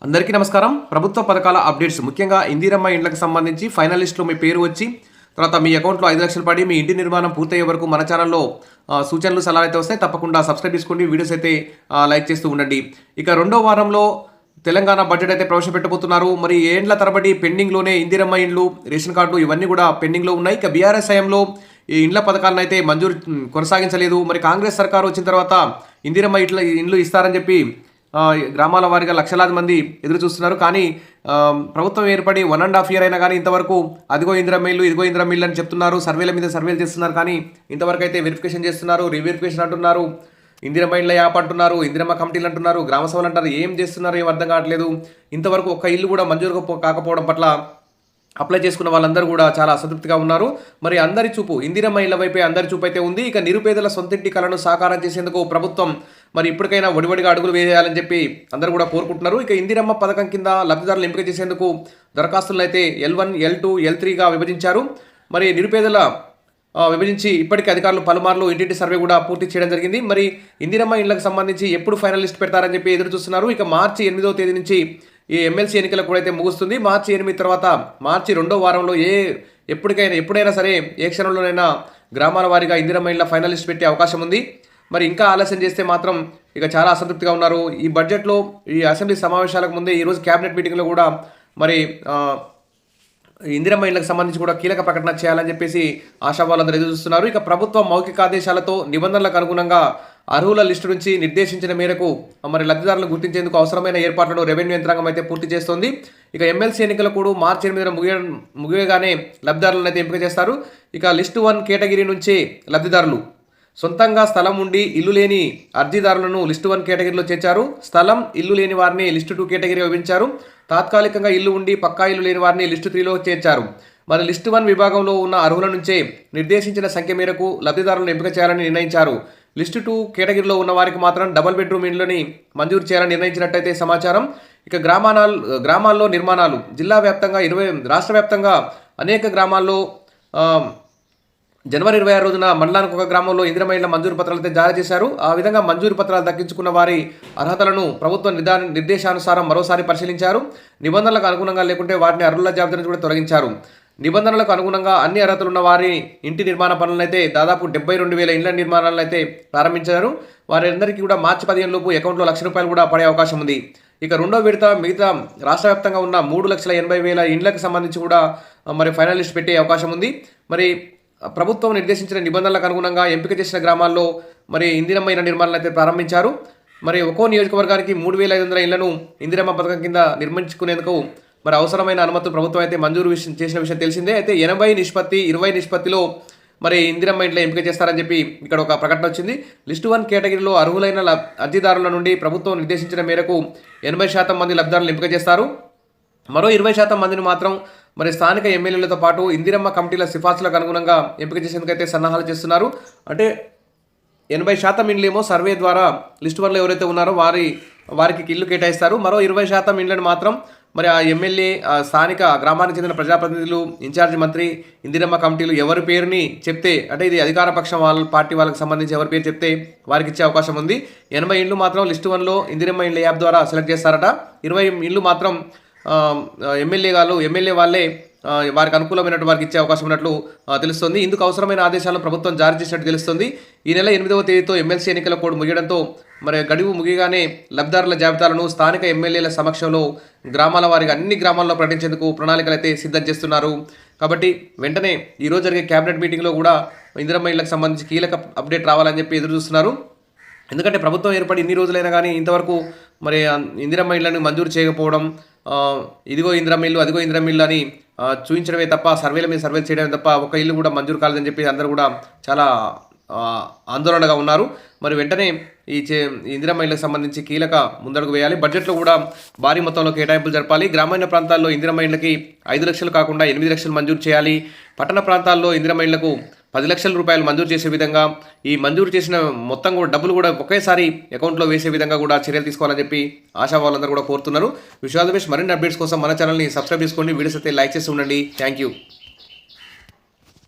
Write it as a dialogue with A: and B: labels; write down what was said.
A: అందరికీ నమస్కారం. ప్రభుత్వ పథకాల అప్డేట్స్ ముఖ్యంగా ఇందిరమ్మ ఇండ్లకు సంబంధించి ఫైనలిస్ట్లో మీ పేరు వచ్చి తర్వాత మీ అకౌంట్లో 5 లక్షలు పడి మీ ఇంటి నిర్మాణం పూర్తయ్యే వరకు మన ఛానల్లో సూచనలు సలహాలు అయితే వస్తాయి. తప్పకుండా సబ్స్క్రైబ్ చేసుకోండి, వీడియోస్ అయితే లైక్ చేస్తూ ఉండండి. ఇక రెండో వారంలో తెలంగాణ బడ్జెట్ అయితే ప్రవేశపెట్టబోతున్నారు. మరి ఏండ్ల తరబడి పెండింగ్లోనే ఇందిరమ్మ ఇండ్లు, రేషన్ కార్డు ఇవన్నీ కూడా పెండింగ్లో ఉన్నాయి. ఇక బీఆర్ఎస్ హయాంలో ఈ ఇండ్ల పథకాలను అయితే మంజూరు కొనసాగించలేదు. మరి కాంగ్రెస్ సర్కారు వచ్చిన తర్వాత ఇందిరమ్మ ఇండ్లు ఇస్తారని చెప్పి గ్రామాల వారీగా లక్షలాది మంది ఎదురు చూస్తున్నారు. కానీ ప్రభుత్వం ఏర్పడి 1.5 year అయినా కానీ ఇంతవరకు ఇదిగో ఇందిరమ్మ ఇల్లు అని చెప్తున్నారు. సర్వేల మీద సర్వేలు చేస్తున్నారు. కానీ ఇంతవరకు అయితే వెరిఫికేషన్ చేస్తున్నారు, రీవెరిఫికేషన్ అంటున్నారు, ఇందిరమ్మ ఇళ్ళ యాప్ అంటున్నారు, ఇందిరమ్మ కమిటీలు అంటున్నారు, గ్రామ సభలు అంటారు. ఏం చేస్తున్నారు ఏం అర్థం కావట్లేదు. ఇంతవరకు ఒక్క ఇల్లు కూడా మంజూరు కాకపోవడం పట్ల అప్లై చేసుకున్న వాళ్ళందరూ కూడా చాలా అసంతృప్తిగా ఉన్నారు. మరి అందరి చూపు ఇందిరమ్మ ఇళ్ల వైపే అందరి చూపు అయితే ఉంది. ఇక నిరుపేదల సొంతింటి కలను సాకారం చేసేందుకు ప్రభుత్వం మరి ఇప్పటికైనా వడివడిగా అడుగులు వేయాలని చెప్పి అందరూ కూడా కోరుకుంటున్నారు. ఇక ఇందిరమ్మ పథకం కింద లబ్ధిదారులు ఎంపిక చేసేందుకు దరఖాస్తులను అయితే L1, L2, L3గా విభజించారు. మరి నిరుపేదల విభజించి ఇప్పటికే అధికారులు పలుమార్లు ఇంటింటి సర్వే కూడా పూర్తి చేయడం జరిగింది. మరి ఇందిరమ్మ ఇళ్లకు సంబంధించి ఎప్పుడు ఫైనల్ లిస్ట్ పెడతారని చెప్పి ఎదురు చూస్తున్నారు. ఇక మార్చి 8వ తేదీ నుంచి ఈ ఎమ్మెల్సీ ఎన్నికలకు కూడా అయితే ముగుస్తుంది. మార్చి 8 తర్వాత మార్చి 2వ వారంలో ఎప్పుడైనా సరే ఏ క్షణంలోనైనా గ్రామాల వారీగా ఇందిరమ్మ ఇళ్ల ఫైనల్ లిస్ట్ పెట్టే అవకాశం ఉంది. మరి ఇంకా ఆలస్యం చేస్తే మాత్రం ఇక చాలా అసంతృప్తిగా ఉన్నారు. ఈ బడ్జెట్లో ఈ అసెంబ్లీ సమావేశాలకు ముందే ఈరోజు క్యాబినెట్ మీటింగ్లో కూడా మరి ఇందిరమ్మ ఇళ్లకు సంబంధించి కూడా కీలక ప్రకటన చేయాలని చెప్పేసి ఆశావాళ్ళందరూ ఎదురు చూస్తున్నారు. ఇక ప్రభుత్వ మౌఖిక ఆదేశాలతో నిబంధనలకు అనుగుణంగా అర్హుల లిస్టు నుంచి నిర్దేశించిన మేరకు మరి లబ్ధిదారులను గుర్తించేందుకు అవసరమైన ఏర్పాట్లను రెవెన్యూ యంత్రాంగం అయితే పూర్తి చేస్తోంది. ఇక ఎమ్మెల్సీ ఎన్నికలు కూడా మార్చి 8న ముగియగానే లబ్ధిదారులను అయితే ఎంపిక చేస్తారు. ఇక లిస్టు 1 కేటగిరీ నుంచి లబ్ధిదారులు సొంతంగా స్థలం ఉండి ఇల్లు లేని అర్జీదారులను లిస్టు 1 కేటగిరీలో చేర్చారు. స్థలం, ఇల్లు లేని వారిని లిస్టు 2 కేటగిరీ విభజించారు. తాత్కాలికంగా ఇల్లు ఉండి పక్కా ఇల్లు లేని వారిని లిస్టు 3లో చేర్చారు. మరి లిస్టు 1 విభాగంలో ఉన్న అర్హుల నుంచే నిర్దేశించిన సంఖ్య మేరకు లబ్ధిదారులను ఎంపిక చేయాలని నిర్ణయించారు. లిస్టు 2 కేటగిరీలో ఉన్న వారికి మాత్రం డబుల్ బెడ్రూమ్ ఇండ్లని మంజూరు చేయాలని నిర్ణయించినట్టయితే సమాచారం. ఇక గ్రామాల్లో నిర్మాణాలు జిల్లా వ్యాప్తంగా రాష్ట్ర వ్యాప్తంగా అనేక గ్రామాల్లో జనవరి 26 రోజున మండలానికి ఒక గ్రామంలో ఇందిరమ్మ ఇళ్ల మంజూరు పత్రాలు అయితే జారీ చేశారు. ఆ విధంగా మంజూరు పత్రాలు దక్కించుకున్న వారి అర్హతలను ప్రభుత్వ నిర్దేశానుసారం మరోసారి పరిశీలించారు. నిబంధనలకు అనుగుణంగా లేకుంటే వారిని అర్హుల జాబితా నుంచి కూడా తొలగించారు. నిబంధనలకు అనుగుణంగా అన్ని అర్హతలున్న వారి ఇంటి నిర్మాణ పనులను అయితే దాదాపు 72,000 ఇండ్ల నిర్మాణాలను అయితే ప్రారంభించారు. వారందరికీ కూడా మార్చి 15 లోపు అకౌంట్లో ₹1,00,000 కూడా పడే అవకాశం ఉంది. ఇక రెండో విడత మిగతా రాష్ట్ర వ్యాప్తంగా ఉన్న 3,80,000 ఇండ్లకు సంబంధించి కూడా మరి ఫైనల్ లిస్ట్ పెట్టే అవకాశం ఉంది. మరి ప్రభుత్వం నిర్దేశించిన నిబంధనలకు అనుగుణంగా ఎంపిక చేసిన గ్రామాల్లో మరి ఇందిరమ్మ ఇళ్ల నిర్మాణాలు అయితే ప్రారంభించారు. మరి ఒక్కో నియోజకవర్గానికి 3,500 ఇళ్లను ఇందిరమ్మ పథకం కింద నిర్మించుకునేందుకు మరి అవసరమైన అనుమతులు ప్రభుత్వం అయితే మంజూరు చేసిన విషయం తెలిసిందే. అయితే 80:20 నిష్పత్తిలో మరి ఇందిరమ్మ ఇంట్లో ఎంపిక చేస్తారని చెప్పి ఇక్కడ ఒక ప్రకటన వచ్చింది. లిస్టు 1 కేటగిరీలో అర్హులైన అర్జీదారుల నుండి ప్రభుత్వం నిర్దేశించిన మేరకు 80% మంది లబ్ధిదారులను ఎంపిక చేస్తారు. మరో 20% మందిని మాత్రం మరి స్థానిక ఎమ్మెల్యేలతో పాటు ఇందిరమ్మ కమిటీల సిఫార్సులకు అనుగుణంగా ఎంపిక చేసేందుకైతే సన్నాహాలు చేస్తున్నారు. అంటే 80% ఇండ్లేమో సర్వే ద్వారా లిస్టు 1లో ఎవరైతే ఉన్నారో వారికి ఇల్లు కేటాయిస్తారు. మరో 20% ఇండ్లను మాత్రం మరి ఆ ఎమ్మెల్యే, స్థానిక గ్రామానికి చెందిన ప్రజాప్రతినిధులు, ఇన్ఛార్జి మంత్రి, ఇందిరమ్మ కమిటీలు ఎవరి పేరుని చెప్తే, అంటే ఇది అధికార పక్షం పార్టీ వాళ్ళకి సంబంధించి ఎవరి పేరు చెప్తే వారికి ఇచ్చే అవకాశం ఉంది. 80 ఇండ్లు మాత్రం లిస్టు 1లో ఇందిరమ్మ ఇండ్ల యాప్ ద్వారా సెలెక్ట్ చేస్తారట. 20 ఇండ్లు మాత్రం ఎమ్మెల్యే వాళ్ళే వారికి అనుకూలమైనట్టు వారికి ఇచ్చే అవకాశం ఉన్నట్లు తెలుస్తుంది. ఇందుకు అవసరమైన ఆదేశాలను ప్రభుత్వం జారీ చేసినట్టు తెలుస్తుంది. ఈ నెల 8వ తేదీతో ఎమ్మెల్సీ ఎన్నికల కోడ్ ముగియడంతో మరి గడువు ముగియగానే లబ్ధిదారుల జాబితాలను స్థానిక ఎమ్మెల్యేల సమక్షంలో గ్రామాల వారిగా అన్ని గ్రామాల్లో ప్రకటించేందుకు ప్రణాళికలు అయితే సిద్ధం చేస్తున్నారు. కాబట్టి వెంటనే ఈరోజు జరిగే క్యాబినెట్ మీటింగ్లో కూడా ఇందిరమ్మ ఇళ్లకు సంబంధించి కీలక అప్డేట్ రావాలని చెప్పి ఎదురు చూస్తున్నారు. ఎందుకంటే ప్రభుత్వం ఏర్పడి ఇన్ని రోజులైనా కానీ ఇంతవరకు మరి ఇందిరమ్మ ఇళ్లను మంజూరు చేయకపోవడం, ఇదిగో ఇందిరమ్మ ఇల్లు అదిగో ఇందిరమ్మ ఇల్లు అని చూపించడమే తప్ప సర్వేల మీద సర్వేలు చేయడమే తప్ప ఒక ఇల్లు కూడా మంజూరు కాలేదని చెప్పి అందరూ కూడా చాలా ఆందోళనగా ఉన్నారు. మరి వెంటనే ఈ ఇందిరమ్మ ఇళ్లకు సంబంధించి కీలక ముందడుగు వేయాలి. బడ్జెట్లో కూడా భారీ మొత్తంలో కేటాయింపులు జరపాలి. గ్రామీణ ప్రాంతాల్లో ఇందిరమ్మ ఇళ్లకి 5 లక్షలు కాకుండా 8 లక్షలు మంజూరు చేయాలి. పట్టణ ప్రాంతాల్లో ఇందిరమ్మ ఇళ్లకు ₹10,00,000 మంజూరు చేసే విధంగా, ఈ మంజూరు చేసిన మొత్తం కూడా డబ్బులు కూడా ఒకేసారి అకౌంట్లో వేసే విధంగా కూడా చర్యలు తీసుకోవాలని చెప్పి ఆశా వాళ్ళందరూ కూడా కోరుతున్నారు. విషయాల మరిన్ని అప్డేట్స్ కోసం మన ఛానల్ని సబ్స్క్రైబ్ చేసుకోండి, వీడియోస్ అయితే లైక్ చేసి ఉండండి. Thank you.